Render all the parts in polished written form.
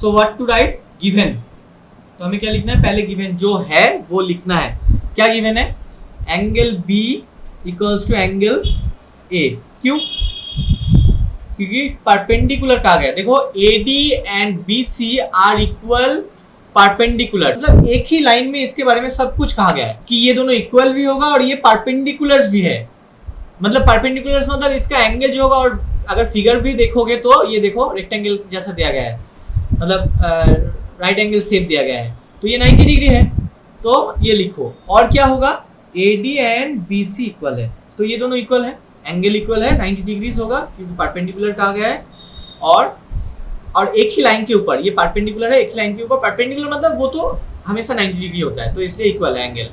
So what to write? Given. तो हमें क्या लिखना है? पहले गिवन जो है वो लिखना है। क्या गिवन है? Angle B equals to angle A. क्यों? क्योंकि परपेंडिकुलर कहा गया। देखो AD and BC are equal perpendicular, मतलब एक ही लाइन में इसके बारे में सब कुछ कहा गया है कि ये दोनों इक्वल भी होगा और ये परपेंडिकुलर्स भी है। मतलब परपेंडिकुलर्स मतलब इसका एंगल जो होगा, और अगर फिगर भी देखोगे तो ये देखो रेक्टेंगल जैसा दिया गया है, मतलब राइट एंगल शेप दिया गया है, तो ये 90 डिग्री है। तो ये लिखो। और क्या होगा? AD एंड BC इक्वल है, तो ये दोनों इक्वल है, एंगल इक्वल है, 90 डिग्रीज होगा क्योंकि परपेंडिकुलर कहा गया है। और एक ही लाइन के ऊपर, ये परपेंडिकुलर है, एक ही लाइन के ऊपर। परपेंडिकुलर मतलब वो तो हमेशा 90 डिग्री होता है, तो इसलिए इक्वल है एंगल,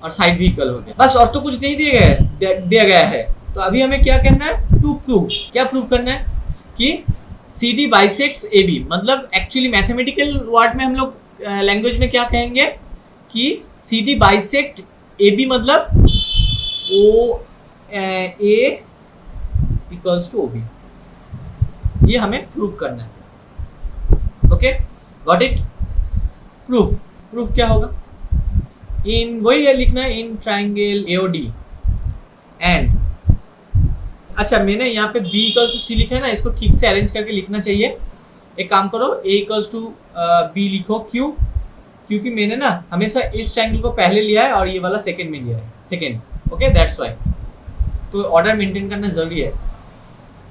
और साइड भी इक्वल हो गया। बस और तो कुछ नहीं दिया गया है। तो अभी हमें क्या करना है? To prove. क्या प्रूव करना है? कि CD बाइसेक्ट्स AB। मतलब एक्चुअली मैथमेटिकल वर्ड में हम लोग लैंग्वेज में क्या कहेंगे कि CD बाइसेक्ट AB, मतलब OA इक्वल्स टू OB। ये हमें प्रूव करना है। Okay, got it? प्रूफ क्या होगा? इन वही है लिखना है, इन ट्राइंगल AOD एंड, अच्छा मैंने यहाँ पे B इक्वल्स टू C लिखा है ना, इसको ठीक से अरेंज करके लिखना चाहिए। एक काम करो, A इक्वल्स टू B लिखो। क्यों? क्योंकि मैंने ना हमेशा इस ट्राइंगल को पहले लिया है और ये वाला सेकंड में लिया है, सेकंड। Okay, that's why. तो ऑर्डर मेंटेन करना जरूरी है।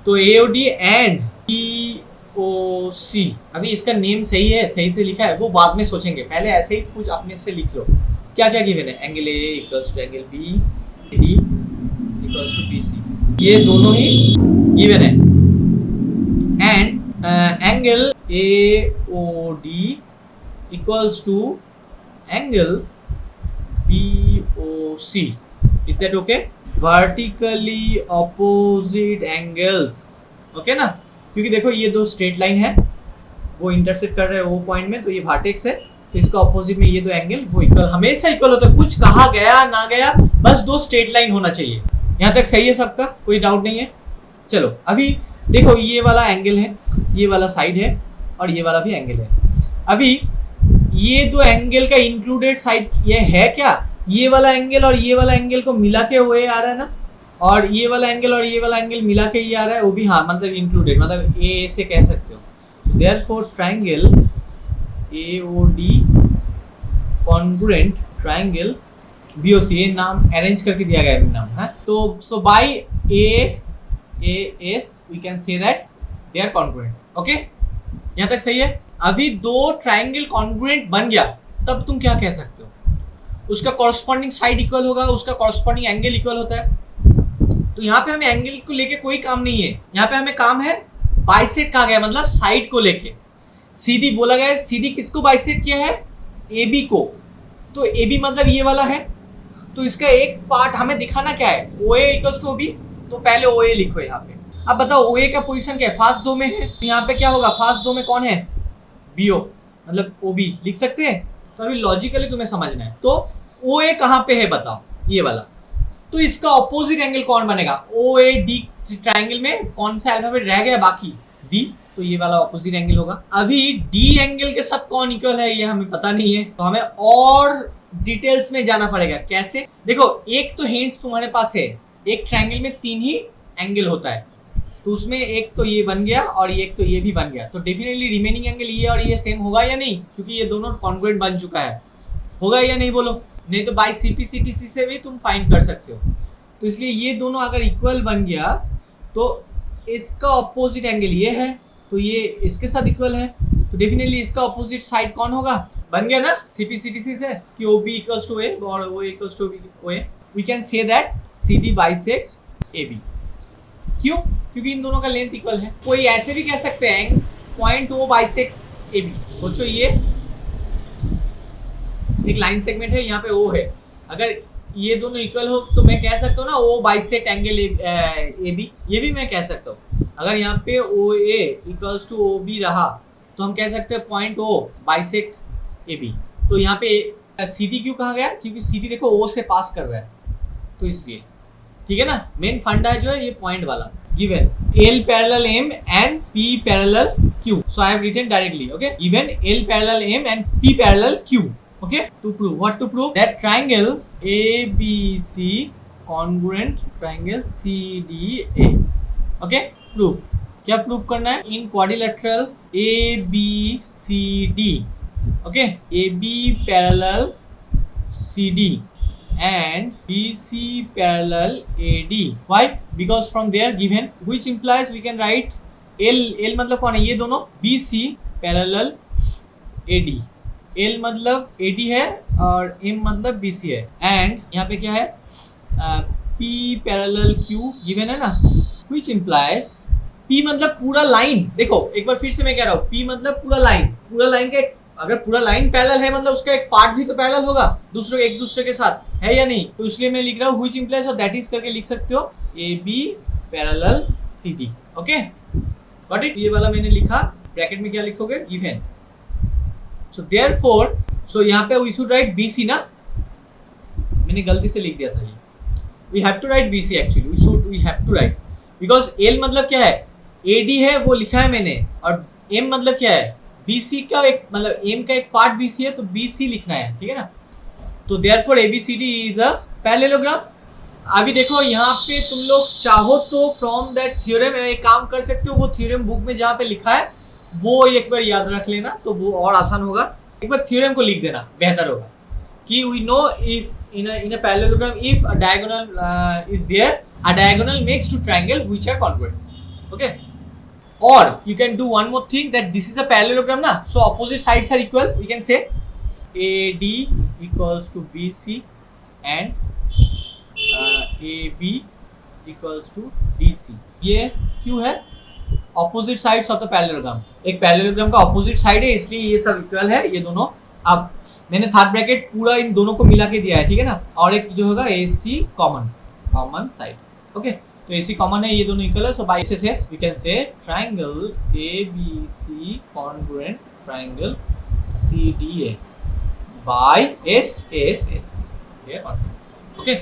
तो AOD एंड EOC। अभी इसका नेम सही है, सही से लिखा है, वो बाद में सोचेंगे, पहले ऐसे ही कुछ अपने से लिख लो। क्या क्या गिवन है? Angle A equals to angle B, AD equals to BC, ये दोनों ही गिवन है। And angle AOD equals to angle BOC। Is that okay? Vertically opposite angles. Okay ना? क्योंकि देखो ये दो स्ट्रेट लाइन है, वो इंटरसेक्ट कर रहे हैं वो पॉइंट में, तो ये वर्टेक्स है, तो इसका ऑपोजिट में ये दो एंगल वो इक्वल, हमेशा इक्वल होता है। कुछ कहा गया ना गया, बस दो स्ट्रेट लाइन होना चाहिए। यहाँ तक सही है सबका? कोई डाउट नहीं है? चलो अभी देखो, ये वाला एंगल है, ये वाला साइड है, और ये वाला भी एंगल है। अभी ये दो एंगल का इंक्लूडेड साइड ये है क्या? ये वाला एंगल और ये वाला एंगल को मिला के वो आ रहा है ना, और ये वाला एंगल और ये वाला एंगल मिला के ये आ रहा है, वो भी हाँ, मतलब इंक्लूडेड, मतलब ए से कह सकते हो। Therefore triangle AOD congruent triangle BOC, ये नाम अरेंज करके दिया गया है नाम है। तो so by AS we can say that they are congruent. Okay, यहाँ तक सही है? अभी दो ट्रायंगल कॉन्ग्रुएंट बन गया, तब तुम क्या कह सकते हो? उसका कॉरस्पॉन्डिंग साइड इक्वल होगा, उसका कॉरस्पॉन्डिंग एंगल इक्वल होता है। तो यहाँ पे हमें एंगल को लेके कोई काम नहीं है, यहाँ पे हमें काम है बाइसेक्ट कहा गया, मतलब साइड को लेके। CD बोला गया है, CD किसको बाइसेक्ट किया है? AB को। तो AB मतलब ये वाला है, तो इसका एक पार्ट हमें दिखाना क्या है? OA इक्वल्स टू OB, तो पहले OA लिखो यहाँ पे। अब बताओ OA का पोजीशन क्या है? फास्ट दो में है, तो यहाँ पे क्या होगा? फास्ट दो में कौन है? BO, मतलब OB लिख सकते हैं। तो अभी लॉजिकली तुम्हें समझना है। तो OA कहाँ पे है बताओ? ये वाला। तो इसका ऑपोजिट एंगल कौन बनेगा? OAD ट्रायंगल में कौन सा अल्फाबेट रह गया बाकी? D, तो ये वाला ऑपोजिट एंगल होगा। अभी D एंगल के साथ कौन इक्वल है ये हमें पता नहीं है, तो हमें और डिटेल्स में जाना पड़ेगा। कैसे? देखो, एक तो हिंट्स तुम्हारे पास है, एक ट्रायंगल में 3 ही एंगल होता है, तो उसमें एक तो ये बन गया और एक तो ये भी बन गया, तो डेफिनेटली रिमेनिंग एंगल ये और ये सेम होगा या नहीं? क्योंकि ये दोनों कॉन्ग्रुएंट बन चुका है, होगा या नहीं बोलो? नहीं तो बाय CPCTC से भी तुम फाइंड कर सकते हो। तो इसलिए ये दोनों अगर इक्वल बन गया तो इसका ऑपोजिट एंगल ये है, तो ये इसके साथ इक्वल है, तो डेफिनेटली इसका ऑपोजिट साइड कौन होगा? बन गया ना CPCTC से कि OB इक्वल्स टू A और OA equals to OA। We can say that CD bisects AB। क्यों? क्योंकि इन दोनों का लेंथ इक्वल है। कोई ऐसे भी कह सकते हैं पॉइंट O बाइसेक्ट AB। सोचो ये एक लाइन सेगमेंट है, यहाँ पे O है, अगर ये दोनों इक्वल हो तो मैं कह सकता हूँ ना O बाइसेक्ट एंगल AB, ये भी मैं कह सकता हूँ। अगर यहाँ पे OA इक्वल्स टू OB रहा तो हम कह सकते हैं पॉइंट O बाइसेक्ट AB। तो यहाँ पे CD क्यों कहा गया? क्योंकि CD देखो O से पास कर रहा है, तो इसलिए। ठीक है ना? मेन फंडा जो है ये पॉइंट वाला given L parallel M and P parallel Q. So I have written directly. Okay, given L parallel M and P parallel Q. Okay, to prove what to prove that triangle ABC congruent triangle CDA. Okay, proof. क्या proof करना है? इन quadrilateral ABCD. Okay, AB parallel CD and BC parallel AD. Why? Because from there given, which implies we can write L मतलब कौन है? ये दोनों. BC parallel AD. L मतलब AD है और M मतलब BC है. And यहाँ पे क्या है? P parallel Q given है ना? Which implies P मतलब पूरा लाइन. देखो एक बार फिर से मैं कह रहा हूँ, P मतलब पूरा लाइन. पूरा लाइन का अगर पूरा लाइन पैरेलल है मतलब उसका एक पार्ट भी तो पैरेलल होगा एक दूसरे के साथ, है या नहीं? तो इसलिए मैं लिख रहा हूँ व्हिच इंप्लाइज और दैट इज करके लिख सकते हो AB parallel CD. Okay, got it? ये वाला मैंने लिखा. ब्रैकेट में क्या लिखोगे? गिवन. सो देयरफॉर, सो यहाँ पे वी शुड राइट BC ना. मैंने गलती से लिख दिया था ये. We have to write BC actually. We have to write because L मतलब क्या है? AD है, वो लिखा है मैंने. और M मतलब क्या है? BC का एक मतलब M का एक पार्ट BC है, तो BC लिखना है. ठीक है ना? तो therefore ABCD is a parallelogram. अभी देखो यहाँ पे तुम लोग चाहो तो फ्रॉम दैट थ्योरम एक काम कर सकते हो. वो थ्योरम बुक में जहाँ पे लिखा है वो एक बार याद रख लेना, तो वो और आसान होगा. एक बार थ्योरम को लिख देना, बेहतर होगा. कि we know if in a parallelogram if a diagonal is there, a diagonal makes two triangle which are congruent. Okay, or you can do one more thing, that this is a parallelogram na, so opposite sides are equal. We can say AD equals to BC and AB equals to DC. ये क्यों है? Opposite sides of the parallelogram. एक parallelogram का opposite side है, इसलिए ये सब equal है ये दोनों. अब मैंने थर्ड ब्रैकेट पूरा इन दोनों को मिला के दिया है. ठीक है ना? और एक जो होगा AC कॉमन साइड. ओके, तो AC कॉमन है, ये दोनों इक्वल है. So by SSS we can say triangle ABC congruent triangle CDA by SSS. Okay,